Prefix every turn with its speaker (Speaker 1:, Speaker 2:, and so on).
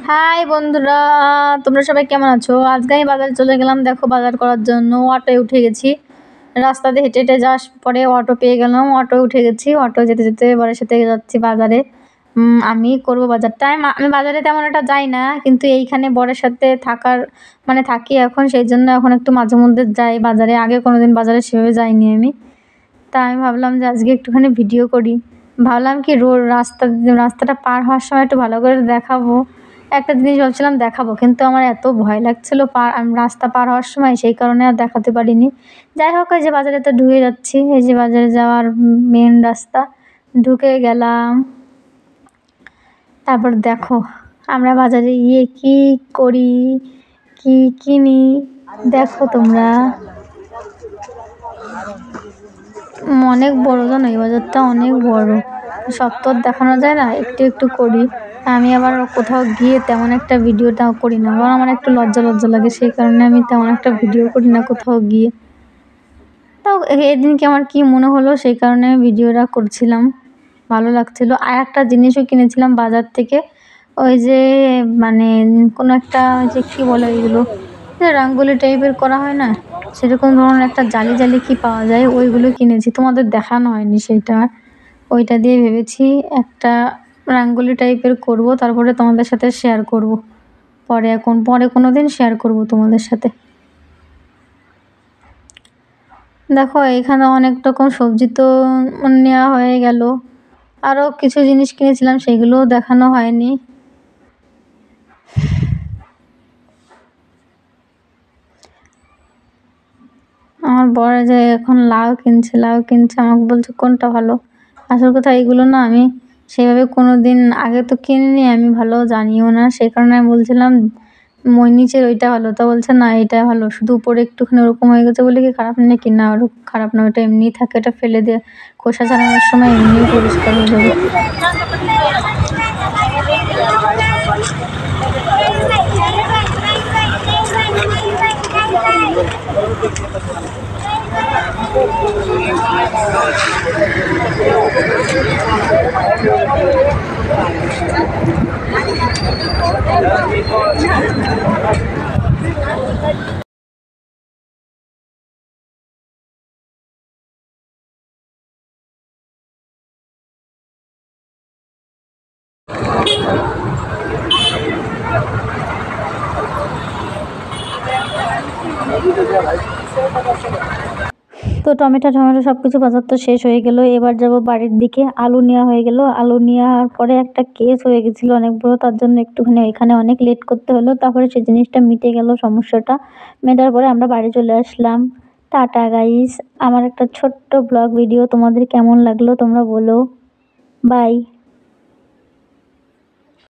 Speaker 1: High বন্ধুরা, তোমরা সবাই কেমন আছো? আজকে আমি বাজারে চলে গেলাম, দেখো বাজার করার জন্য। অটোয় উঠে গেছি, রাস্তাতে হেঁটে হেঁটে যাওয়ার পরে অটো পেয়ে গেলাম, অটোয় উঠে গেছি। অটো যেতে যেতে বরের সাথে যাচ্ছি বাজারে। আমি করবো বাজারটা। আমি বাজারে তেমন একটা যাই না, কিন্তু এইখানে বরের সাথে থাকার মানে থাকি এখন, সেই জন্য এখন একটু মাঝে মধ্যে যাই বাজারে। আগে কোনোদিন বাজারে সেভাবে যাইনি আমি। তা আমি ভাবলাম যে আজকে একটুখানি ভিডিও করি। ভাবলাম কি রাস্তাটা পার হওয়ার সময় একটু ভালো করে দেখাবো। একটা জিনিস ভাবছিলাম দেখাবো, কিন্তু আমার এত ভয় লাগছিল আমি রাস্তা পার হওয়ার সময়, সেই কারণে আর দেখাতে পারিনি। যাই হোক, এই যে বাজারে তো ঢুকে যাচ্ছি, এই যে বাজারে যাওয়ার মেন রাস্তা, ঢুকে গেলাম। তারপর দেখো আমরা বাজারে গিয়ে কি করি, কি কিনি দেখো তোমরা। অনেক বড়, জানো এই বাজারটা অনেক বড়। সব তো আর দেখানো যায় না, একটু একটু করি। আমি আবার কোথাও গিয়ে তেমন একটা ভিডিওটাও করি না, কারণ আমার একটু লজ্জা লজ্জা লাগে, সেই কারণে আমি তেমন একটা ভিডিও করি না কোথাও গিয়ে। তাও এদিনকে আমার কি মনে হলো, সেই কারণে আমি ভিডিওটা করছিলাম, ভালো লাগছিল। আর একটা জিনিসও কিনেছিলাম বাজার থেকে, ওই যে মানে কোনো একটা, ওই যে কী বলে ওইগুলো, যে রঙ্গোলি টাইপের করা হয় না, সেরকম ধরনের একটা জালি জালি কি পাওয়া যায়, ওইগুলো কিনেছি। তোমাদের দেখানো হয়নি সেইটা। ওইটা দিয়ে ভেবেছি একটা রঙ্গোলি টাইপের করব, তারপরে তোমাদের সাথে শেয়ার করব। পরে কোনো দিন শেয়ার করব তোমাদের সাথে। দেখো এখানে অনেক রকম সবজি তো নেওয়া হয়ে গেল। আরও কিছু জিনিস কিনেছিলাম, সেগুলোও দেখানো হয়নি। আমার বর যে এখন লাউ কিনছে, আমাকে বলছে কোনটা ভালো। আসল কথা এগুলো না আমি সেভাবে কোনো দিন আগে তো কিনিনি, আমি ভালো জানিও না, সেই কারণে আমি বলছিলাম মই নিচের ওইটা ভালো, তা বলছে না এটা ভালো, শুধু উপরে একটুখানি ওরকম হয়ে গেছে বলে কি খারাপ নাকি? না, ওর খারাপ না, ওটা এমনিই থাকে, ওটা ফেলে দিয়ে খোসা ছাড়ানোর সময় এমনিই পরিষ্কার হয়ে যাবে। তো টমেটো সব কিছু বাজার তো শেষ হয়ে গেল। এবার যাব বাড়ির দিকে। আলু নেওয়া হয়ে গেল, আলু নেওয়ার পরে একটা কেস হয়ে গেছিলো অনেক বড়, তার জন্য একটুখানি ওইখানে অনেক লেট করতে হলো। তারপরে সেই জিনিসটা মিটে গেল, সমস্যাটা মেটার পরে আমরা বাড়ি চলে আসলাম। Tata guys. আমার একটা ছোট্ট ব্লগ ভিডিও তোমাদের কেমন লাগলো তোমরা বলো। বাই।